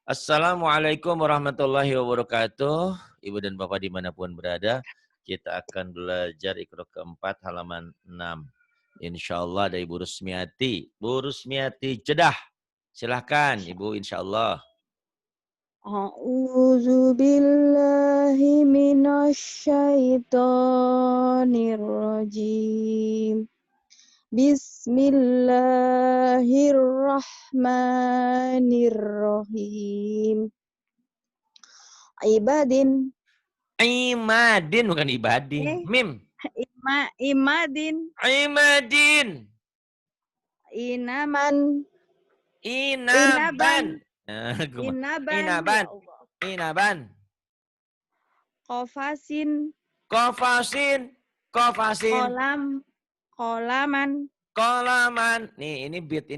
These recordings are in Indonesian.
Assalamualaikum warahmatullahi wabarakatuh. Ibu dan Bapak dimanapun berada, kita akan belajar Iqra keempat halaman 6. Insya Allah dari Bu Rusmiati. Bu Rusmiati Jeddah. Silahkan Ibu, insya Allah. A'udzu billahi minasyaitonir rajim. Bismillahirrahmanirrahim. Ibadin. Imadin bukan ibadin. Mim. Imadin. Imadin. Inaman. Inaban. Inaban. Inaban. Kofasin. Kofasin. Kolaman. Nih ini beat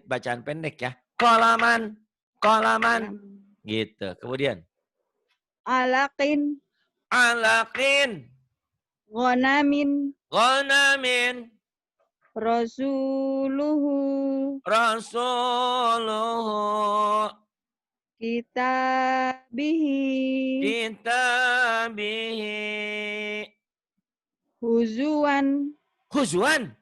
bacaan pendek ya. Kolaman. Gitu. Kemudian Alaqin. Ghonamin. Rasuluhu. Kitabihi. Huzuan.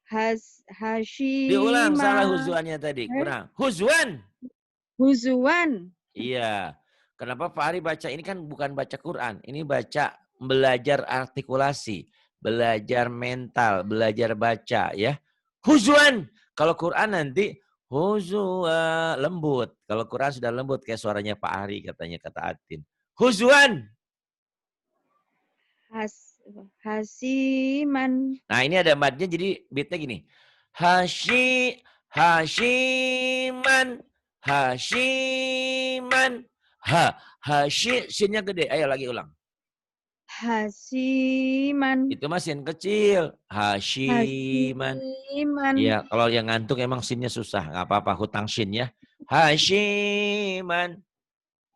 Hashima. Diulang, salah huzuannya tadi. Kurang. Huzuan. Iya. Kenapa Pak Ari baca ini kan bukan baca Quran. Ini baca belajar artikulasi. Belajar mental. Belajar baca ya. Huzuan. Kalau Quran nanti huzua lembut. Kalau Quran sudah lembut kayak suaranya Pak Ari katanya kata Atin. Huzuan. Hasiman. Nah ini ada matnya jadi beatnya gini. Hashiman. Sinnya gede. Ayo lagi ulang. Hasiman. Itu mah sin kecil. Hashiman. Iya, kalau yang ngantuk emang sinnya susah. Nggak apa-apa, hutang sin ya. Hashiman.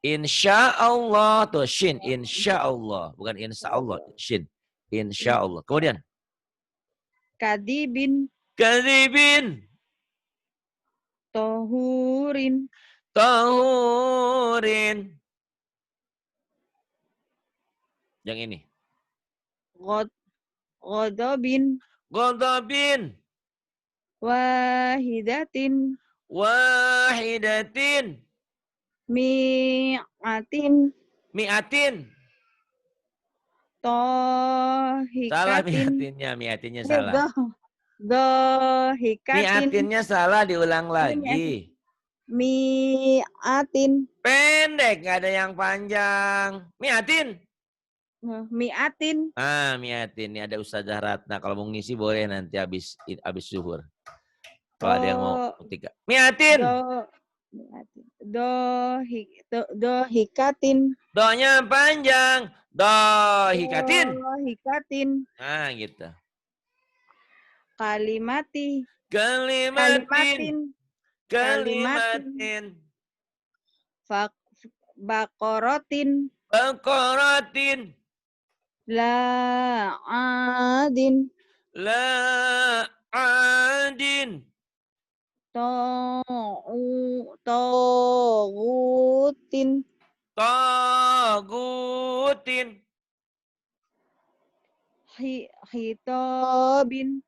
Insya Allah. Tuh, shin. Insya Allah. Bukan insya Allah. Shin. Insya Allah. Kemudian. Kadibin. Tohurin. Yang ini. Godobin. Wahidatin. Mi'atin. Tohikatin. Salah miatinnya salah. Dohikatin. Miatinnya salah, diulang lagi. Mi'atin. Pendek, nggak ada yang panjang. Miatin. Mi'atin. Miatin. Ini ada Ustazah Ratna. Kalau mau ngisi boleh nanti habis zuhur. Kalau ada yang mau tiga. Miatin. Dohikatin. Donya panjang. Dohikatin. Dohikatin. Gitu. Kalimatin. Bakorotin. La'adin. Togutin. Hitobin.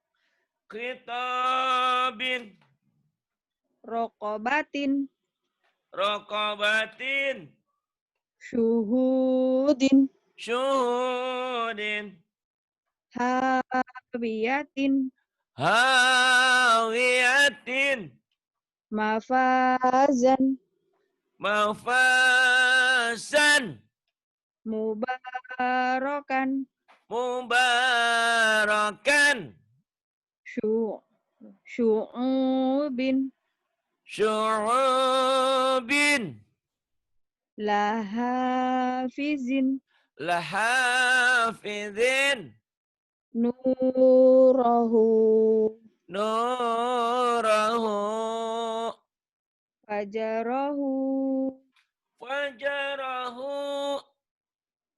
Rokobatin. Syuhudin. Hawiyatin. Mafazan. Mubarakan. Syu'ubin. Lahafizin. Nurahu. Fajarahu.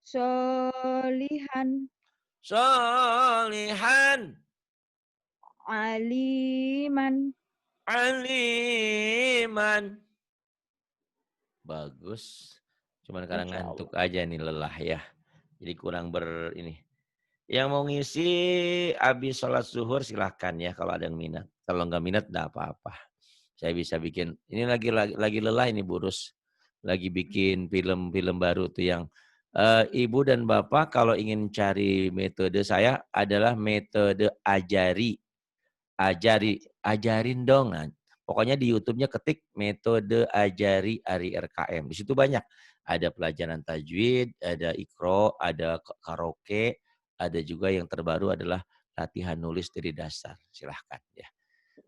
Solihan. Aliman. iman. Bagus. Cuman kadang Masya ngantuk Allah. aja nih, lelah ya. Jadi kurang ini. Yang mau ngisi habis sholat zuhur silahkan ya kalau ada yang minat. Kalau nggak minat enggak apa-apa. Saya bisa bikin. Ini lagi lelah ini Burus. Lagi bikin film-film baru tuh yang ibu dan bapak kalau ingin cari metode saya adalah metode ajarin dong. Nah, pokoknya di YouTube-nya ketik metode ajari Ari RKM. Di situ banyak. Ada pelajaran tajwid, ada ikro, ada karaoke, ada juga yang terbaru adalah latihan nulis dari dasar. Silahkan ya.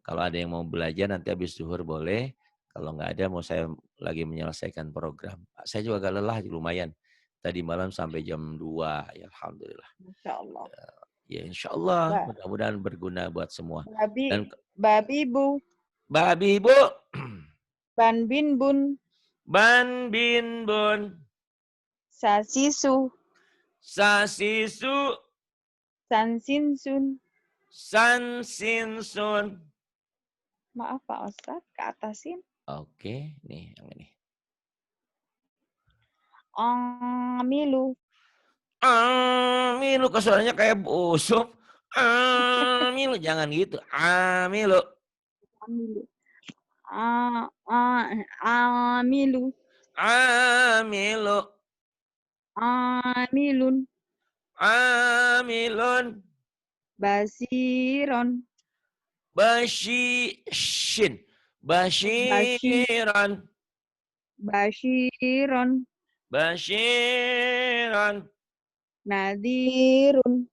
Kalau ada yang mau belajar nanti habis zuhur boleh. Kalau nggak ada mau saya lagi menyelesaikan program. Saya juga agak lelah lumayan. Tadi malam sampai jam 2. Ya Alhamdulillah. Masya Allah. Ya insya Allah Ba mudah-mudahan berguna buat semua. babi, Dan babi bu, babi bu, ban bin bun, ban bin bun, sasisu, sasisu, san sin sun. san sin sun. Maaf Pak Ustadz, ke atasin. Oke, nih yang ini. Milu, Amilu, kok suaranya kayak busuk. Amilu, jangan gitu. Amilu, amilu, amilu, amilu, amilun, amilun. basiron, Bashin, bashi, bashiran, bashiron, bashiran. nadirun,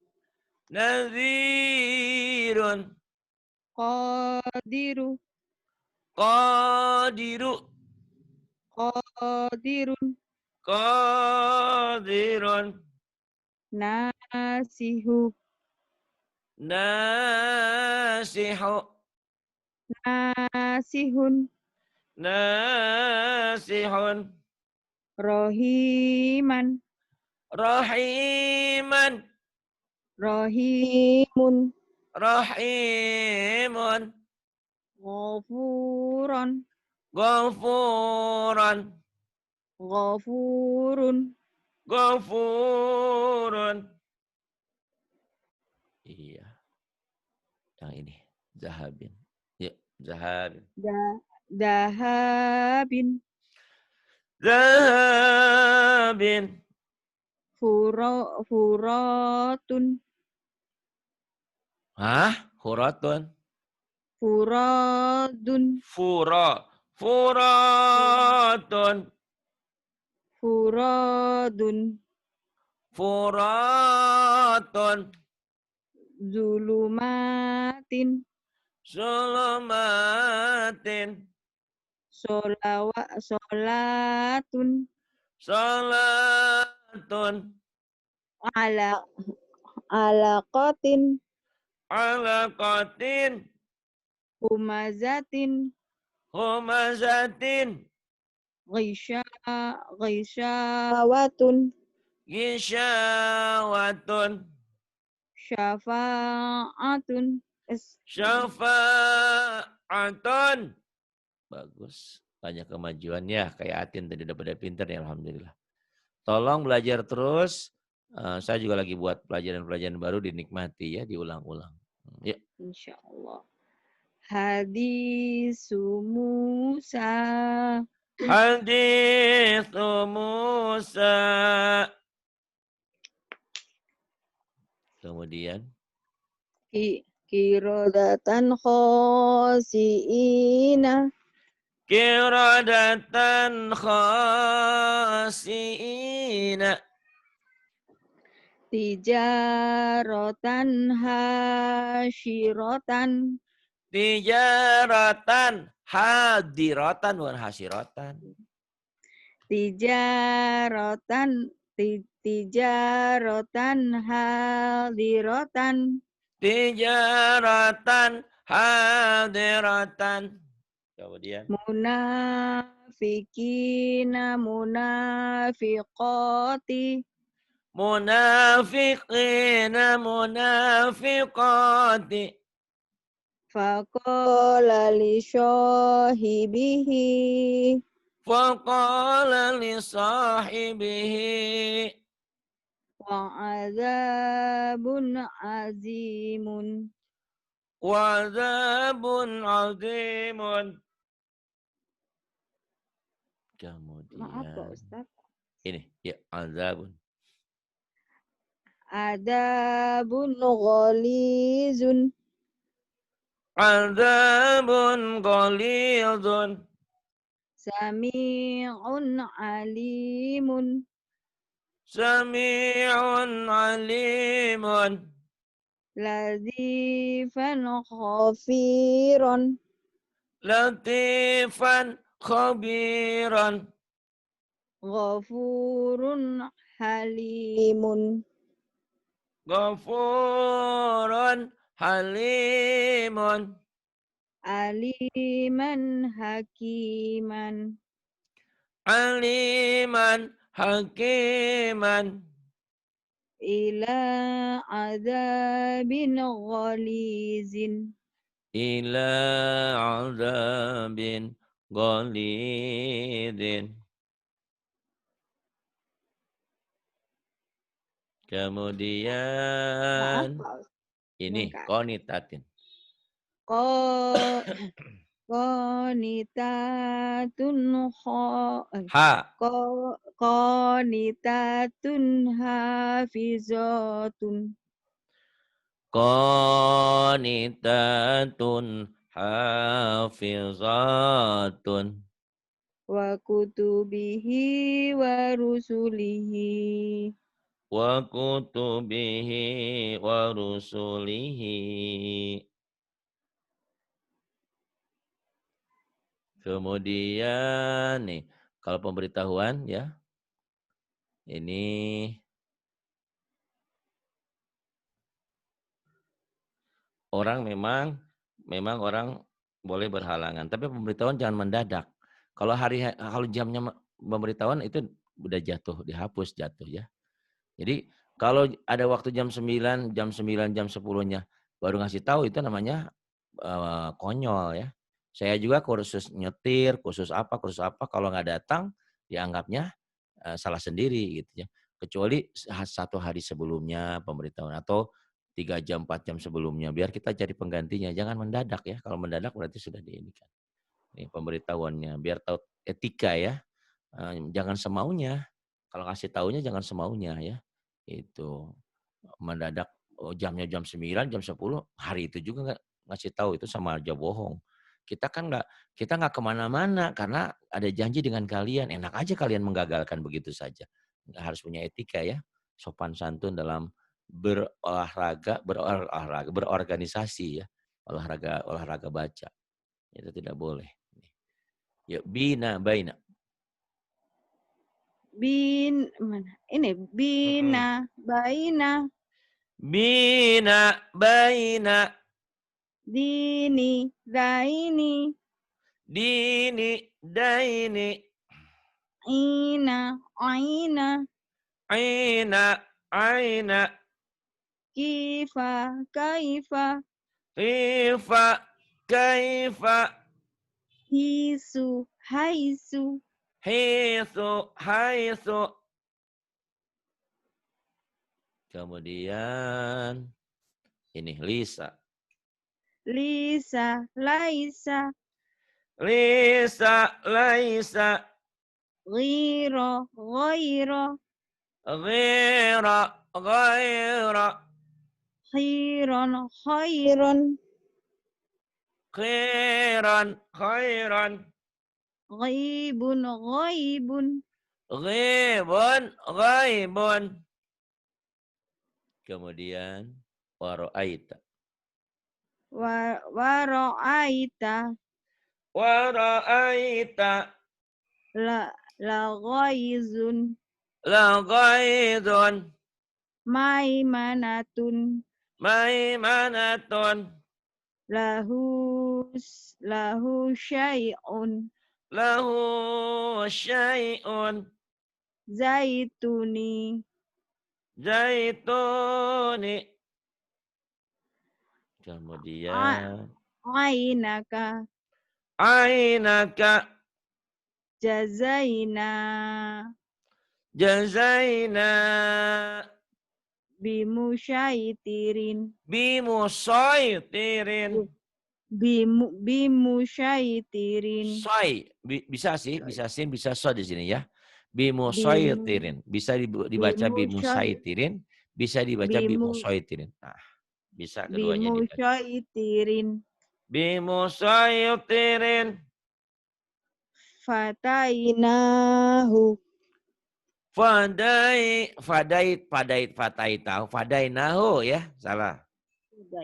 Nadhirun, qadiru, qadiru, qadirun, qadirun, nasihu, nasihu, nasihun, nasihun, rohiman, rahiman, rohimun, rahimun, ghafuron, ghafuran, ghafurun, ghafurun. Iya, yang ini. Zahabin. Ya, zahabin. dahabin, Zahabin. furatun, Hah? Huratun. furadun, Furatun. furadun, Furatun. zulumatin, Sulumatin. solatun, Salatun. ala alaqatin, Alaqatin. humazatin, Humazatin. ghisya, ghisyawatun, Gisyawatun. syafa'atun, Syafa'atun. Bagus. Banyak kemajuan ya. Kayak Atin tadi udah pada pinter ya. Alhamdulillah. Tolong belajar terus. Saya juga lagi buat pelajaran-pelajaran baru, dinikmati ya. Diulang-ulang. Ya. insyaallah. Hadisu Musa, Hadits Musa. Kemudian. kirodatan khosiina, Kiradatan khasiina. tijarotan hasyirotan, Tijaratan hadiratan bukan hasiratan. tijarotan tijarotan hadirotan, Tijaratan hadiratan. Kemudian. munafikina munafiqati, Munafiqina munafiqati. Faqala li sahibihi. Faqala li sahibihi. Wa'adzabun azimun. Wa'adzabun azimun. Maaf Pak Kemudian. Ustaz. Ini, ya, azabun. Adabun ghalizun. Azabun ghalidun. Sami'un alimun. Sami'un alimun. Lazifan khafiron. Latifan khabiran. Ghafurun halimun. Ghafurun halimun. Aliman hakiman. Aliman hakiman. Ila azabin ghalizin. Ila azabin ghalidin. Maaf Kemudian Pak Ustaz. ini konitatin. Ko Qanitatun Ha. qanitatun hafizatun. Qanitatun hafizatun. Wa kutubihi wa rusulihi. Wa kutubihi wa rusulihi. Kemudian nih, kalau pemberitahuan ya. Ini orang memang orang boleh berhalangan, tapi pemberitahuan jangan mendadak. Kalau jamnya pemberitahuan itu udah jatuh, dihapus jatuh ya. Jadi kalau ada waktu jam 9, jam 10-nya baru ngasih tahu itu namanya konyol ya. Saya juga kursus nyetir, kursus apa kalau nggak datang dianggapnya salah sendiri gitu ya. Kecuali satu hari sebelumnya pemberitahuan atau 3 jam, 4 jam sebelumnya. Biar kita cari penggantinya. Jangan mendadak ya. Kalau mendadak berarti sudah diinikan. Ini pemberitahuannya. Biar tahu etika ya. Jangan semaunya. Kalau kasih taunya jangan semaunya ya. Itu mendadak jamnya jam 9, jam 10, hari itu juga nggak ngasih tahu, itu sama aja bohong. Kita nggak kemana-mana karena ada janji dengan kalian. Enak aja kalian menggagalkan begitu saja. Nggak harus punya etika ya. Sopan santun dalam berorganisasi ya. Olahraga baca. Itu tidak boleh. Ya, baina. Bina baina. Bina baina. Dini daini. Dini daini. Aina aina. Aina aina. Kifa kaifa. Kaifa kaifa. Hisu haisu. Haisu haisu. Kemudian ini Lisa. Lisa laisa. Lisa laisa. Ghiro ghairo. Ghaira ghaira. Khairon khairon. Khairan khairan. Ghaibun ghaibun. Ghaibun ghaibun. Kemudian waro'aita. Wara'aita. Waro'aita. La ghaizun. La ghaidun. Maimanatun. Maimanatun. Lahu syai'un. Lahu syai'un. Zaituni. Zaituni. Kemudian ainaka Ainaka jazaina jazaina bimusyaitirin bimusyaitirin. bimusyaitirin Bisa sih, Sorry. bisa sin, bisa so di sini ya. bimu Bimusaitirin. Bisa dibaca bimusyai bimusaitirin, bisa dibaca bimu bimusaitirin. Nah, bisa keduanya dibaca. bimusyaitirin Bimusaitirin. fatainahu Fadainahu ya, salah.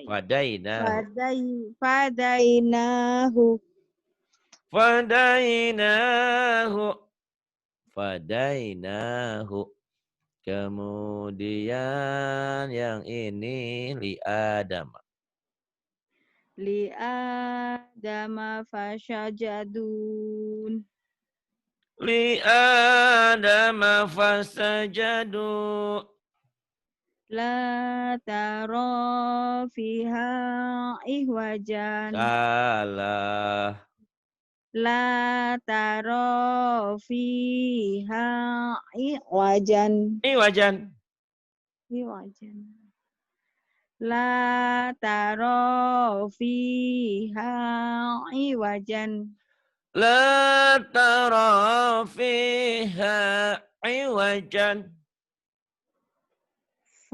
Fadainahu. fadainahu Fadainahu. Fadainahu. Kemudian yang ini li Adam. li adama fasyajadun Li Adam fasajadu. la tara fiha ihwajan Salah. la tara fiha ihwajan Wajan. ihwajan la tara fiha ihwajan La tara fiha iwajan.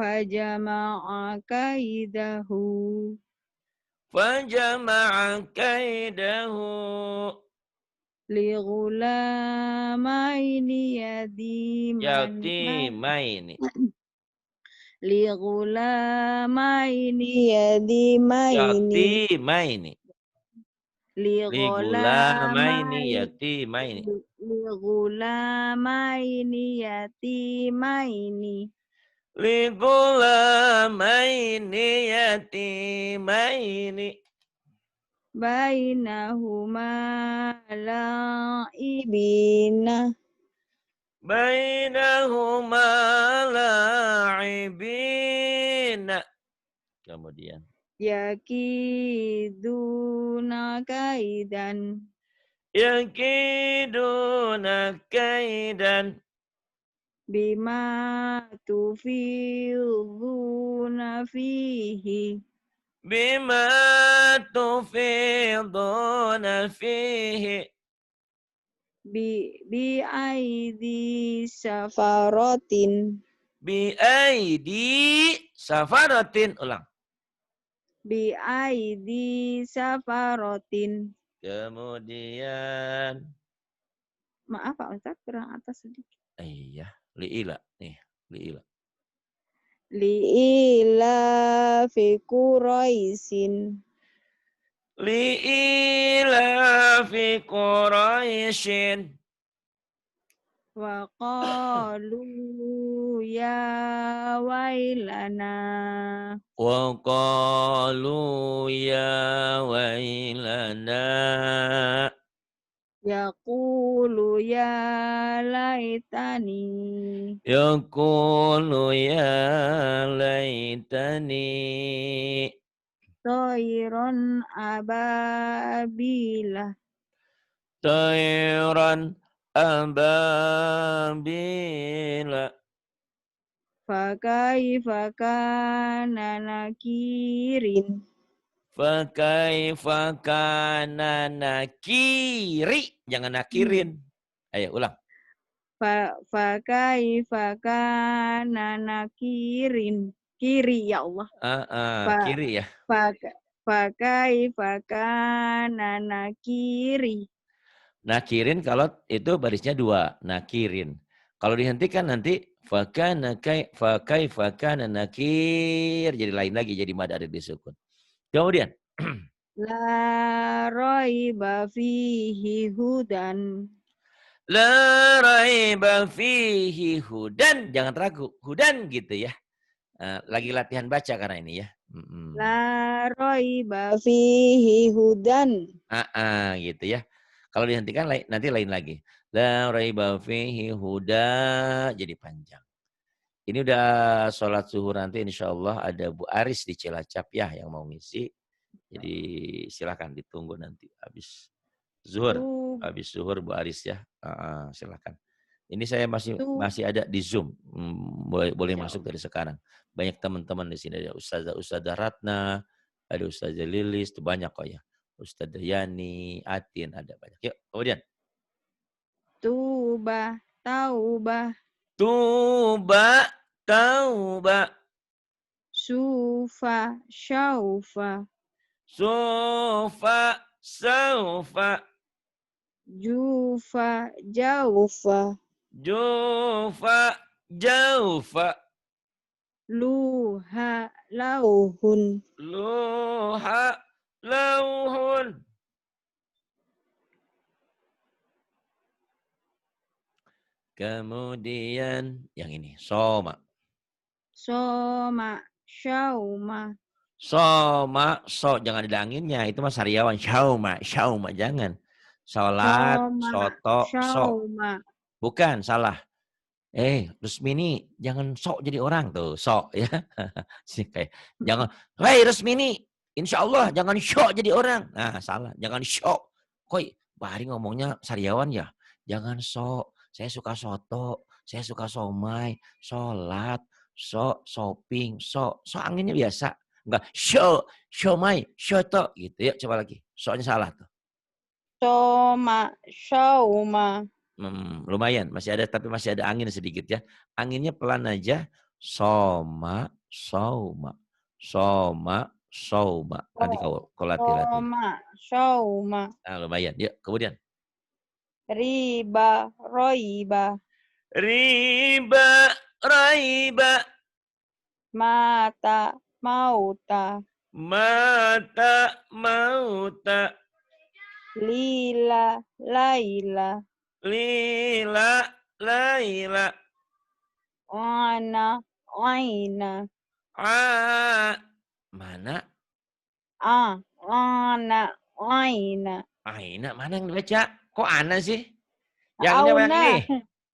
fajama'a kaidahu Fajama'a kaidahu. li ghulamaini yatiman Yatimaini. li ghulamaini yatimaini Yatimaini. li Li gulamaini ghulamaini yatimaini. li ghulamaini yatimaini Li gulamaini yatimaini. bainahuma la'ibina Bainahuma la'ibina. Kemudian. yakiduna kaidan Yakiduna kaidan. bima tufiduna fihi Bima tufiduna fihi. bi aidi safaratin Biaidi safaratin. Ulang. bi aidi safaratin Kemudian. maaf Pak Ustaz kurang atas sedikit Iya. Li'ila. Nih. Li'ila. li'ila fi quraisin Li'ila fi Quraisyin. wa qalu ya wailana Wa qalu ya wailana. yaqulu ya laitani Yaqulu ya laitani. toiron ababila Tayran ababila. fakaifa kana nakirin Fakaifa kana nakiri. Jangan nakirin. Ayo ulang. fakaifa kana nakirin kiri ya Allah Fa- Kiri ya. fakaifa kana nakiri Nakirin kalau itu barisnya dua. Nakirin. Kalau dihentikan nanti fakaifa kana nakir. Jadi lain lagi. Jadi mad ada disukun. Kemudian. la raiba fihi hudan La raiba fihi hudan. Jangan ragu. Hudan gitu ya. Lagi latihan baca karena ini ya. la raiba fihi hudan Gitu ya. Kalau dihentikan nanti lain lagi. La raiba fihi huda. Jadi panjang. Ini udah sholat zuhur nanti insya Allah ada Bu Aris di Cilacap ya yang mau ngisi. Jadi silakan ditunggu nanti habis zuhur. Tu Habis zuhur Bu Aris ya. Silakan. Ini saya masih tu masih ada di Zoom. Boleh boleh Insya masuk Allah. dari sekarang. Banyak teman-teman di sini ada Ustazah Ratna, ada Ustazah Lilis, itu banyak kok ya. Ustazah Yani, Atin ada banyak. Yuk, kemudian Tuba, taubah, tuba tauba sufa, syaufa, sufa saufa jufa, jaufa, jufa jaufa luha, lauhun, luha lauhun. Kemudian yang ini soma. soma, syauma, Soma, jangan ada anginnya. Itu mas Sariawan. Syauma, jangan. Sholat, soma, soto, syauma, bukan, salah. Rusmini, jangan jadi orang tuh, ya. Kayak, jangan, Rusmini, insya Allah jangan jadi orang. Nah, salah, jangan Kok Bahari ngomongnya Sariawan ya? Jangan saya suka soto, saya suka somai, sholat, shopping, anginnya biasa. Enggak, somai, soto, gitu. Ya, coba lagi. Soalnya salah tuh. soma, syauma, Lumayan, masih ada tapi masih ada angin sedikit ya. Anginnya pelan aja. Soma, sauma. Soma, sauma. Nanti kau latih. soma, syauma, Nah, lumayan. Yuk, kemudian. riba, roiba, Riba, raiba, mata, mauta, mata, mauta, lila, laila, lila, laila, ana, aina, mana? ana, aina, Aina, mana yang dibaca? Kok ana sih? Yang ini apa yang auna, ini?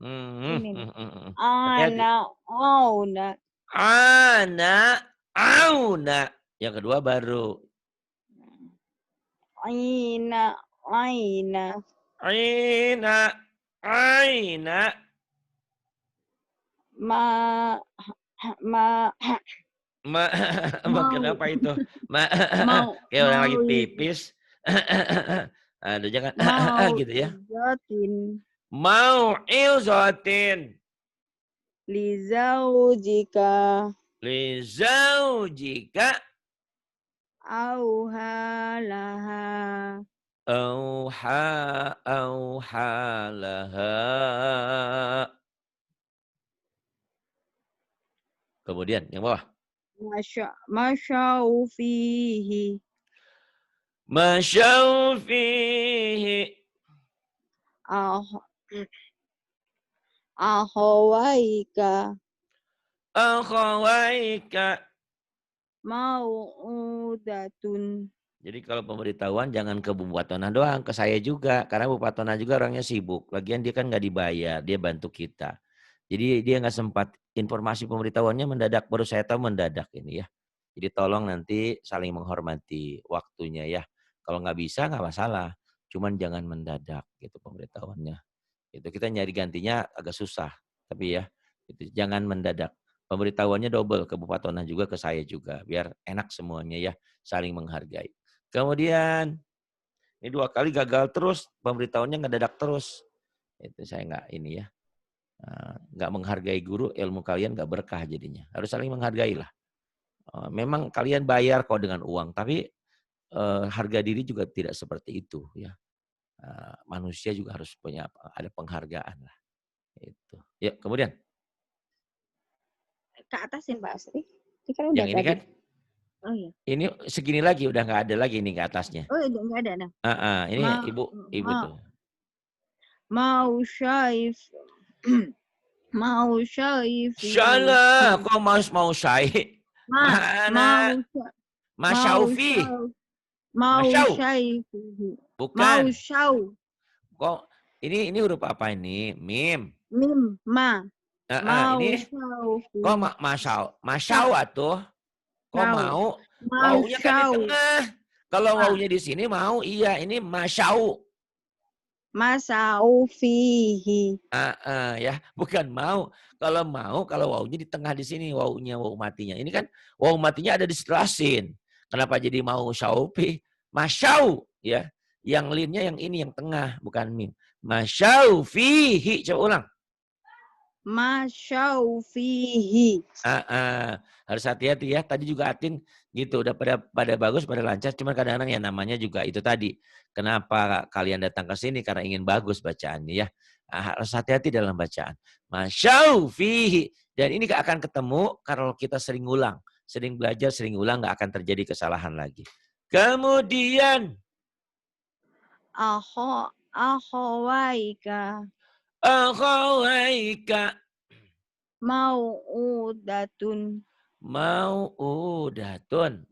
ini nih, Hati-hati. ana, auna, Ana, auna. Yang kedua baru. aina, aina, Aina, aina. ma, ma, Ma, mau, kenapa itu? mau, Kayak orang mau, lagi pipis. Aduh, jangan mau, gitu ya. izotin, Mau ilzotin. lizaujika, Lizaujika. auha laha, Auha laha. Kemudian yang bawah. masyau fihi, Masyau fihi. ah, ahowaika, Akhawaika. mau'udatun, Jadi kalau pemberitahuan jangan ke Bu Patona doang, ke saya juga. Karena Bu Patona juga orangnya sibuk. Lagian dia kan nggak dibayar, dia bantu kita. Jadi dia nggak sempat informasi pemberitahuannya mendadak, baru saya tahu mendadak ini ya. Jadi tolong nanti saling menghormati waktunya ya. Kalau nggak bisa nggak masalah, cuman jangan mendadak gitu pemberitahuannya. Itu kita nyari gantinya agak susah, tapi ya itu jangan mendadak. Pemberitahuannya double ke Bu Patona juga ke saya juga, biar enak semuanya ya, saling menghargai. Kemudian ini 2 kali gagal terus, pemberitahuannya ngedadak terus. Itu saya nggak ini ya, nggak menghargai guru, ilmu kalian nggak berkah jadinya. Harus saling menghargai lah. Memang kalian bayar kok dengan uang, tapi harga diri juga tidak seperti itu ya. Manusia juga harus punya ada penghargaan lah. Itu. Ya, kemudian ke atasin Pak Asri. Ini kan udah yang ini tadi. kan, Oh iya. ini segini lagi udah nggak ada lagi nih ke atasnya. Oh udah nggak ada nah. Ini ibu tuh. Mau syaif, mau syaif. Salah, kok mau saya? Mana? Mas Syaufi. Mau syaif. Mau Bukan. syau. Kok ini huruf apa ini? Mim. Mim, ma. Mau Ini syaufi. kok masau atuh. Kok mau? Waunya kan di tengah. Kalau wawunya di sini mau, iya. Ini masyau. Masau fihi. Ya, bukan mau. Kalau mau, kalau wawunya di tengah di sini, wawunya, wawu matinya. Ini kan wawu matinya ada di setelah sin. Kenapa jadi mau syaufi? Masyau, ya. Yang linnya yang ini, yang tengah, bukan mim. Masyau fihi. Coba ulang. Masyau fihi. Harus hati-hati ya. Tadi juga Atin gitu, udah pada bagus, pada lancar. Cuman kadang-kadang ya namanya juga itu tadi. Kenapa kalian datang ke sini? Karena ingin bagus bacaannya ya. Harus hati-hati dalam bacaan. Masyau fihi. Dan ini gak akan ketemu kalau kita sering ulang. Sering belajar, sering ulang, gak akan terjadi kesalahan lagi. Kemudian. Akhawaika. Akhawaika. Mau'udatun. Mau'udatun.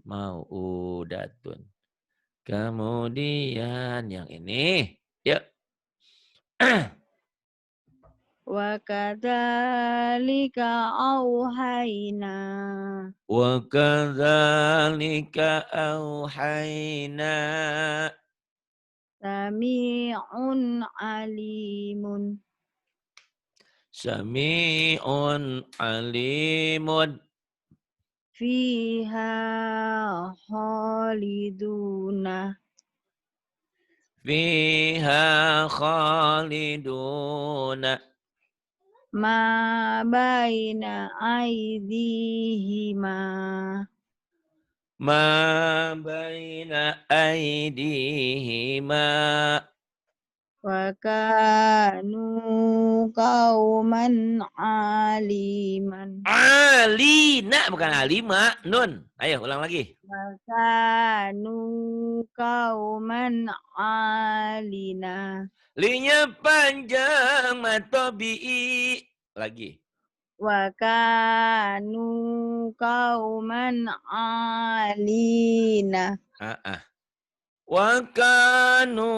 Kemudian yang ini. Yuk. Wa kadzalika auhayna. Wa kadzalika auhayna. Sami'un alimun. Sami'un alimun. Fiha khaliduna. Fiha khaliduna. Ma baina aydihima. Ma baina aydihima. Wa kanu qauman aliman. Alina, bukan alima. Nun. Ayo ulang lagi. Wa kanu qauman alina. Linya panjang matobi'i. Lagi. Wa kanu qauman alina. Wa kanu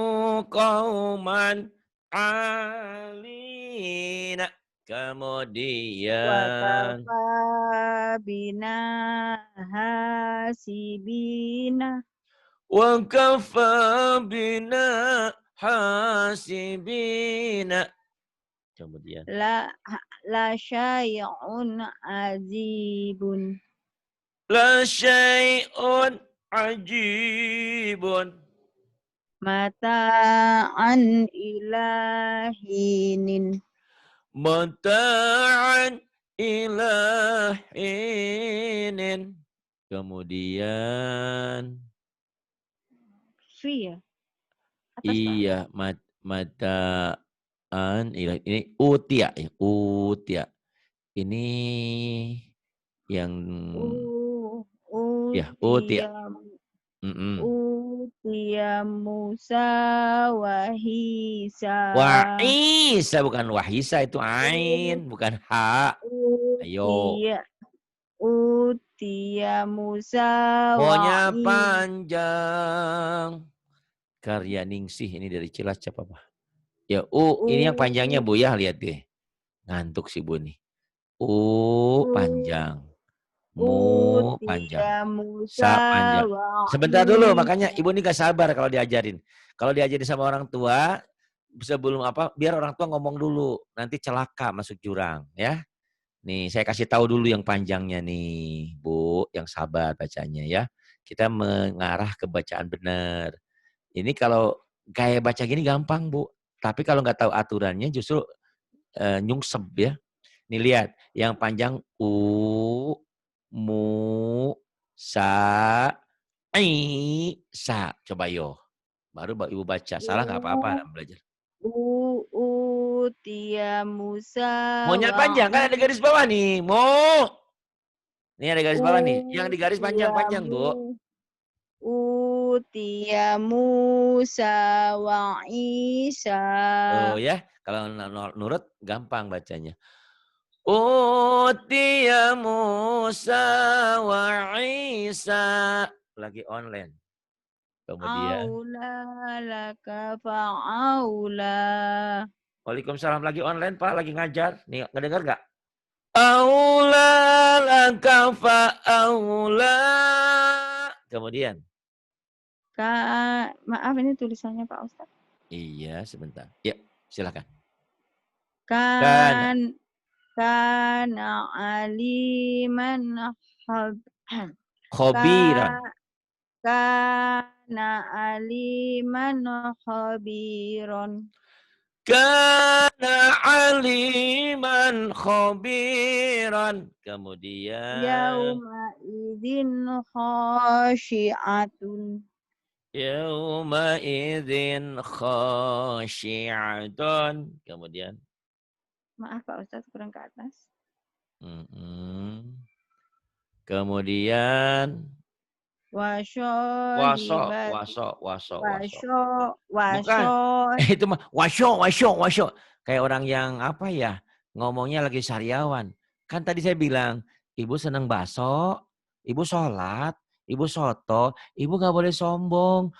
qauman alina. Kemudian. Wa kafa bina hasibina. Wa kafa bina hasibina. Kemudian. La syai'un azibun. La syai'un ajibun. Mata'an ilahinin. Mata'an ilahinin. Kemudian. Fi ya? Iya, mata'an ilah. Ini utia ya, utia. Ini yang ya, utia. Utia Musa wahisa. Wahisa bukan wahisa, itu ain, bukan ha. Ayo. Utia Musa Pokoknya panjang. Karya Ningsih ini dari Cilacap apa? Ya, ini yang panjangnya Bu ya, lihat deh. Ngantuk si Bu nih. Panjang. Mu panjang. Sa panjang. Sebentar dulu, makanya Ibu ini gak sabar kalau diajarin. Kalau diajarin sama orang tua, sebelum biar orang tua ngomong dulu. Nanti celaka masuk jurang ya. Nih, saya kasih tahu dulu yang panjangnya nih, Bu, yang sabar bacanya ya. Kita mengarah ke bacaan benar. Ini kalau gaya baca gini gampang, Bu. Tapi kalau nggak tahu aturannya justru nyungsep ya. Nih lihat, yang panjang mu, sa, sa. Coba yo. Baru Ibu baca. Salah nggak apa-apa belajar. Utia Musa. Maunya panjang, kan ada garis bawah nih. Mau. Ini ada garis bawah nih. Yang di garis panjang-panjang, Bu. Utia Musa wa Isa. Oh ya, kalau nurut gampang bacanya. Utia Musa wa Isa. Lagi online. Kemudian. Aula laka fa'aula. Waalaikumsalam, lagi online Pak, lagi ngajar. Nih, ngedengar nggak? Aula laka fa'aula. Kemudian. Maaf ini tulisannya Pak Ustaz. Iya, sebentar. Ya, silakan. Kan Kan kana aliman hab khobiran. ka kana aliman khabiron. Kana aliman khobiran. Kemudian Yauma idzin khasyi'atun. yauma idzin khasyi'atun. Kemudian Maaf Pak Ustadz kurang ke atas. mm-mm. Kemudian waso, Wasyahibati waso, waso, waso. wasyo Bukan. wasyo Itu mah wasyo, wasyo, wasyo. Kayak orang yang apa ya, ngomongnya lagi sariawan. Kan tadi saya bilang, ibu seneng bakso, ibu sholat, ibu soto, ibu nggak boleh sombong.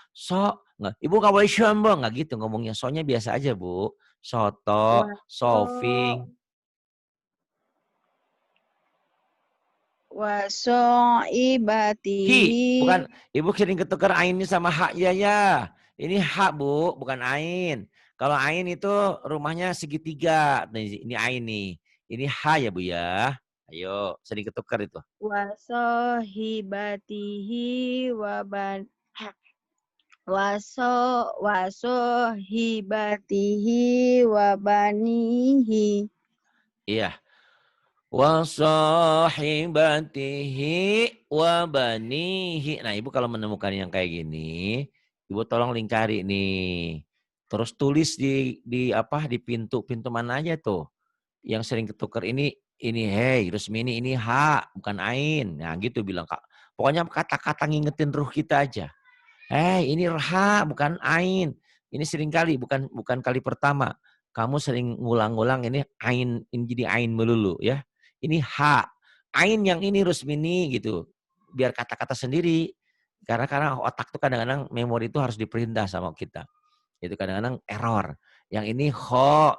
Nggak, ibu nggak boleh sombong. Nggak gitu ngomongnya. Soalnya biasa aja, Bu. Soto, wasyo sofing. Bukan. wasoibatihi Ibu sering ketukar ainnya sama hak ya ya. Ini hak, Bu, bukan ain. Kalau ain itu rumahnya segitiga. Nah, ini ain nih. Ini hak ya, Bu ya. Ayo, sering ketukar itu. wasohibatihi waban wasohibatihi wabanihi. Iya. Wa sahibatihi wa banihi. Nah, Ibu kalau menemukan yang kayak gini, Ibu tolong lingkari nih. Terus tulis di apa di pintu mana aja tuh yang sering ketukar ini hey Rusmini ini ha bukan ain. Nah, gitu bilang Kak. Pokoknya kata-kata ngingetin ruh kita aja. Ini ha bukan ain. Ini sering kali bukan bukan kali pertama. Kamu sering ngulang-ngulang ini ain ini jadi ain melulu ya. Ini ha. Ain yang ini Rusmini gitu. Biar kata-kata sendiri. Karena otak tuh kadang-kadang memori itu harus diperintah sama kita. Itu kadang-kadang error. Yang ini kho,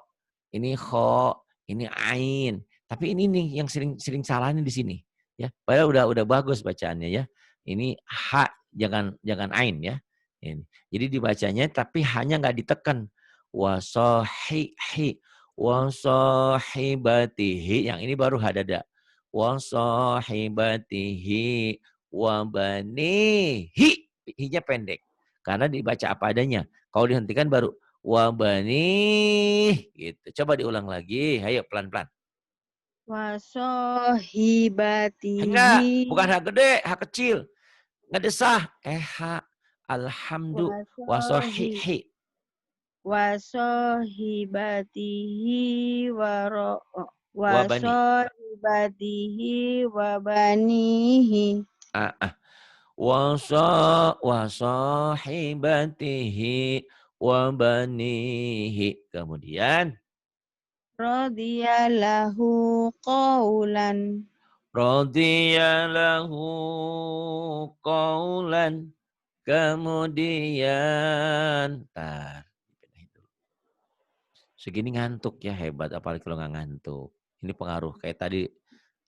ini ain. Tapi ini nih yang sering salahnya di sini, ya. Padahal udah bagus bacaannya ya. Ini ha, jangan ain ya. Ini. Jadi dibacanya tapi hanya nggak ditekan. Wasohihi, wasahibatihi. Yang ini baru hadada. Wasahibatihi, wabanihi. Hi-nya pendek. Karena dibaca apa adanya. Kalau dihentikan baru wabani gitu. Coba diulang lagi. Ayo pelan-pelan. Enggak, bukan Wasohibatihi hak gede, hak kecil. Ngedesah. Hak. Alhamdulillah. wasohi Wasohihi. wasohibatihi Wabani. wasohibatihi wabanihi. Ah, ah. Wasahibatihi wabanihi. Kemudian. Radiyallahu qawlan. Radiyalahu qawlan. Kemudian. Ntar. Segini ngantuk ya, hebat. Apalagi kalau nggak ngantuk. Ini pengaruh. Kayak tadi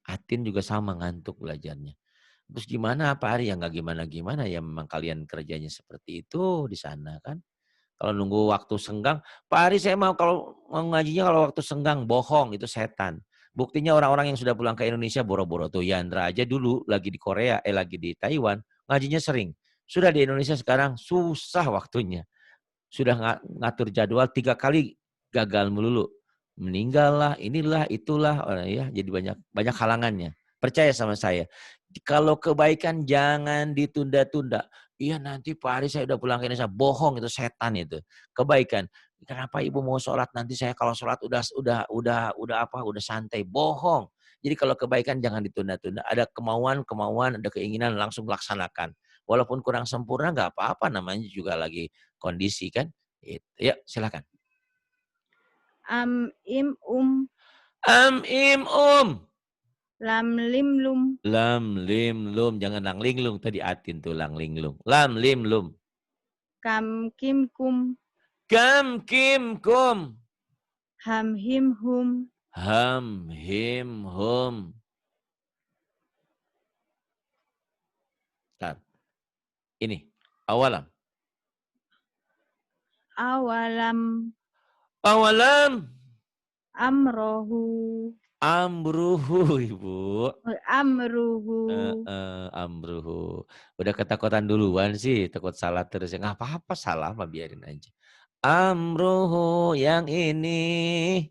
Atin juga sama ngantuk belajarnya. Terus gimana Pak Ari? Ya nggak gimana-gimana. Ya memang kalian kerjanya seperti itu di sana kan. Kalau nunggu waktu senggang. Pak Ari saya kalau mau ngajinya kalau waktu senggang. Bohong, itu setan. Buktinya orang-orang yang sudah pulang ke Indonesia boro-boro tuh. Yandra aja dulu lagi di Korea, lagi di Taiwan. Ngajinya sering. Sudah di Indonesia sekarang susah waktunya. Sudah ngatur jadwal 3 kali gagal melulu. Meninggal lah, inilah, itulah, ya, jadi banyak halangannya. Percaya sama saya. Kalau kebaikan jangan ditunda-tunda. Iya nanti Pak Ari saya udah pulang ke Indonesia. Bohong, itu setan itu. Kebaikan. Kenapa ibu mau sholat nanti saya kalau sholat udah santai. Bohong. Jadi kalau kebaikan jangan ditunda-tunda. Ada kemauan, ada keinginan langsung laksanakan. Walaupun kurang sempurna nggak apa-apa, namanya juga lagi kondisi kan. Ya silakan. Am im Am im lam lim lum lam lim lum, jangan lang linglung tadi Atin tuh lang linglung. Lam lim lum. kam kim kum Kam kim kum. ham him hum Ham him hum. Tar. Ini awalam. awalam Awalam. amrohu Amruhu, Ibu. amruhu Amruhu. Udah ketakutan duluan sih, takut salah terus. Ya nggak apa-apa, salah mah biarin aja. Amruhu yang ini.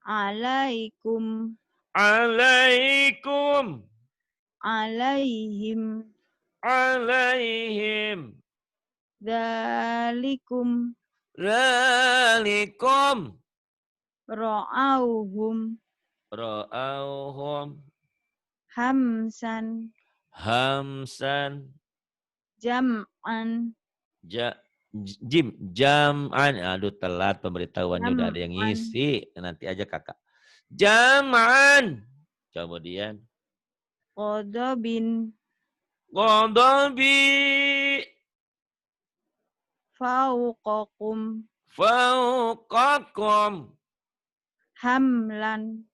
alaikum Alaikum. alaihim Alaihim. dalikum Ralikum. ra'auhum Ra'auhum. hamsan Hamsan. jam'an Ja, jam'an. Aduh telat pemberitahuannya udah ada yang jam'an ngisi. Nanti aja kakak. Jam'an. Kemudian. qadabin Qadabi. fauqakum Fauqakum. hamlan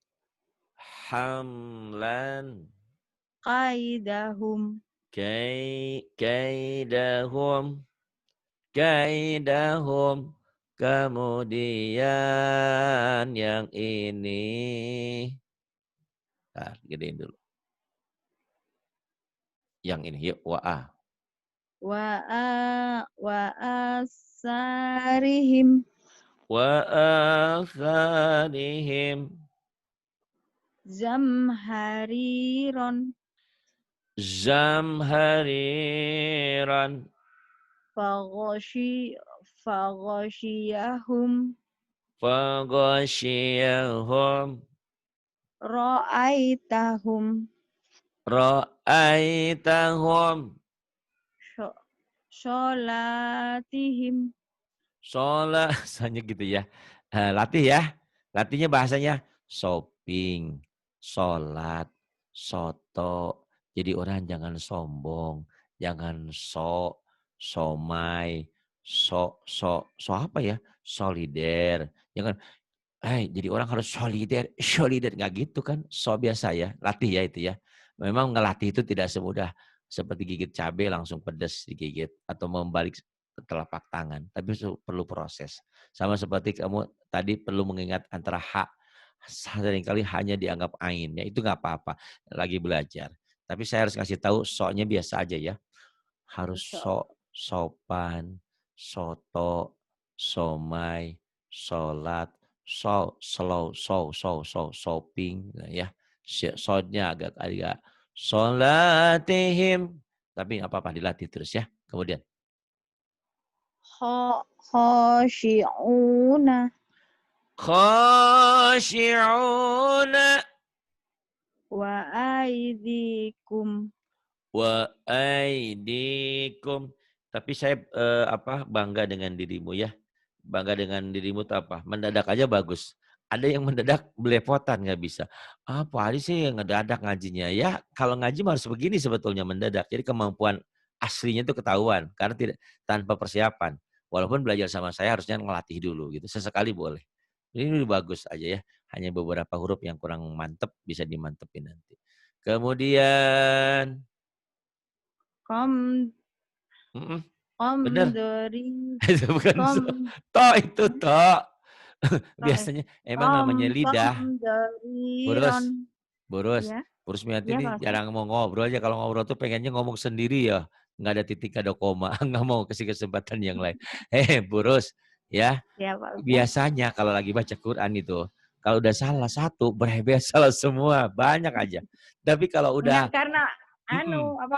Hamlan. qaidahum Kaidahum. Kaidahum. Kemudian yang ini. Nah, gedein dulu. Yang ini yuk wa'ah. wa asarihim Wa akharihim. zamhariron Zamhariran. faghashiyahum Faghashiyahum. ra'aitahum Ra'aitahum. sholatihim Sholat. Soalnya gitu ya. Latih ya. Latihnya bahasanya shopping, sholat, soto. Jadi orang jangan sombong. Jangan somai, so apa ya? Solider. Jangan, jadi orang harus solider. Nggak gitu kan. So biasa ya. Latih ya itu ya. Memang ngelatih itu tidak semudah seperti gigit cabai langsung pedas digigit. Atau membalik telapak tangan. Tapi itu perlu proses. Sama seperti kamu tadi perlu mengingat antara hak. Seringkali hanya dianggap ain. Ya, itu nggak apa-apa. Lagi belajar. Tapi saya harus kasih tahu soalnya biasa aja ya. Harus sopan, soto, somai, sholat, shopping. Ya. Soundnya agak sholatihim. Tapi nggak apa-apa dilatih terus ya. Kemudian. khashi'una Khashi'una. wa aidikum Wa aidikum. Tapi saya bangga dengan dirimu ya. Bangga dengan dirimu itu apa? Mendadak aja bagus. Ada yang mendadak belepotan nggak bisa. Pak Ari sih yang ngedadak ngajinya. Ya kalau ngaji harus begini sebetulnya mendadak. Jadi kemampuan aslinya itu ketahuan. Karena tidak tanpa persiapan. Walaupun belajar sama saya harusnya ngelatih dulu gitu. Sesekali boleh. Ini bagus aja ya. Hanya beberapa huruf yang kurang mantep bisa dimantepin nanti. Kemudian. kom Bener. dari Itu bukan to itu to. Biasanya emang namanya lidah. Boros. dariron Boros. ya Boros Mianti ya ini Pak Ustaz. jarang mau ngobrol aja. Kalau ngobrol tuh pengennya ngomong sendiri ya. Nggak ada titik, nggak ada koma. Nggak mau kasih kesempatan yang lain. Boros. Ya. Ya Pak Ustaz. Biasanya kalau lagi baca Quran itu. Kalau udah salah satu, berbeda salah semua. Banyak aja. Tapi kalau udah. Enggak, karena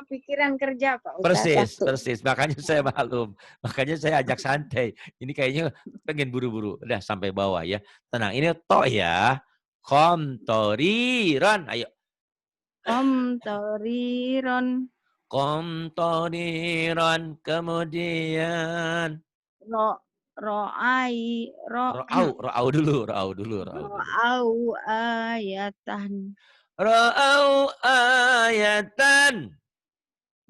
pikiran kerja Pak Ustaz. Persis. Makanya saya maklum. Makanya saya ajak santai. Ini kayaknya pengen buru-buru. Udah sampai bawah ya. Tenang. Ini to ya. Komtoriron. Ayo. Komtoriron Komtoriron. Kemudian. Ro'au dulu. ro'au ayatan Ro'au ayatan.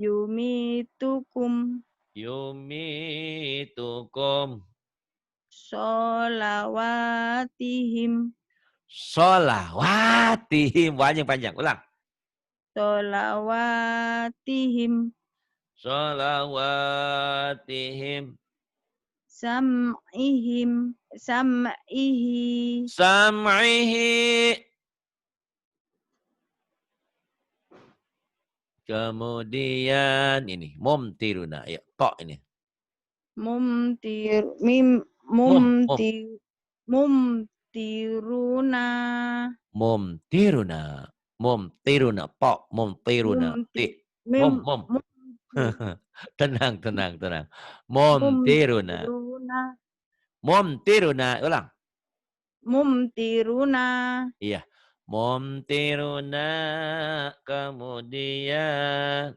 yumitukum solawatihim Panjang. Ulang. solawatihim Solawatihim. sam'ihim, sam'ihi, Sam'ihi. Kemudian ini mumtiruna. Ya, tok ini. mumtir, Mum. mumtiruna, Mumtiruna. Mumtiruna. Tok. Mumtiruna. Ti. mumti, Mum. mumti, Tenang, tenang, tenang. Mumtiruna. mumtiruna, Mumtiruna. Ulang. mumtiruna, Iya. Mumtiruna. Kemudian.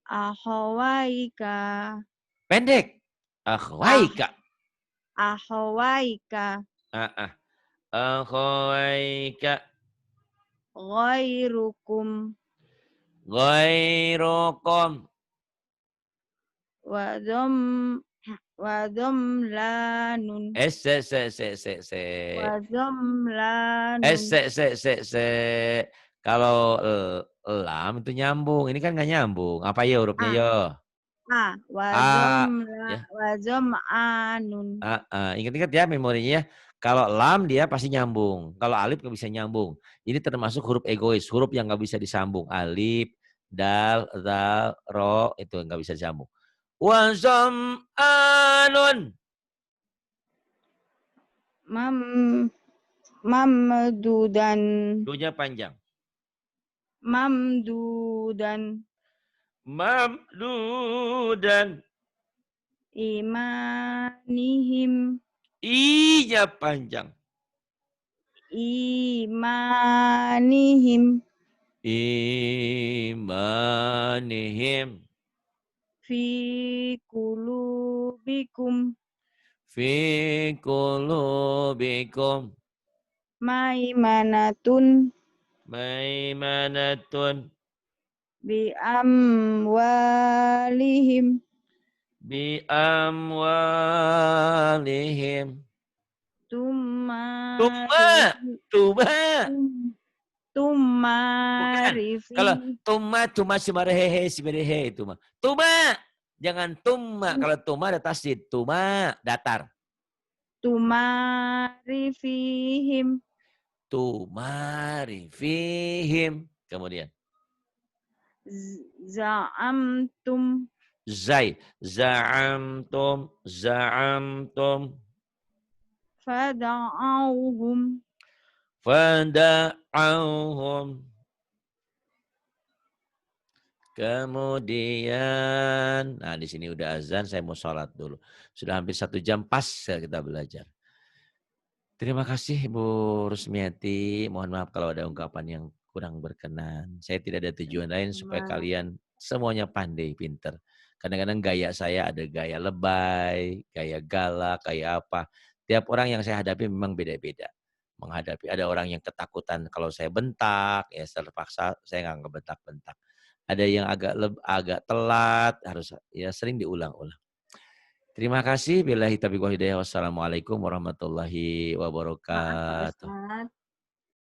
Ahawaika, Pendek. Akhwaika. ahawaika, Akhwaika. ghairukum, Ghairukum. wadom, wadomlanun, Se. wadomlanun, Se. Kalau lam itu nyambung. Ini kan nggak nyambung. Apa ya hurufnya yo? A. Ya. wazom anun, Ingat-ingat ya memorinya. Kalau lam dia pasti nyambung. Kalau alif nggak bisa nyambung. Ini termasuk huruf egois. Huruf yang nggak bisa disambung. Alif, dal, zal, ro. Itu nggak bisa disambung. Wazom anun. mamdudan, Dunya panjang. mamdudan, Mamdudan. imanihim, I-nya panjang. imanihim, Imanihim. fi kulubikum, Fi kulubikum. maimanatun, Maimanatun. bi amwalihim, Bi amwalihim. Tuma. Bukan. Kalau tuma simarehehe itu mah. Tuma. Jangan tuma. Kalau tuma ada tasdid. Tuma datar. tumarifihim, Tumarifihim. Kemudian. za'amtum, Za'amtum. fada'auhum, Fada'auhum. Kemudian, nah di sini udah azan, saya mau sholat dulu. Sudah hampir 1 jam pas kita belajar. Terima kasih Bu Rusmiati. Mohon maaf kalau ada ungkapan yang kurang berkenan. Saya tidak ada tujuan lain supaya kalian semuanya pandai, pinter. Kadang-kadang gaya saya ada gaya lebay, gaya galak, gaya apa. Tiap orang yang saya hadapi memang beda-beda. Menghadapi ada orang yang ketakutan kalau saya bentak, ya terpaksa saya nggak ngebentak-bentak. Ada yang agak telat, harus ya sering diulang-ulang. Terima kasih. Billahi taufiq wal hidayah. Wassalamualaikum warahmatullahi wabarakatuh.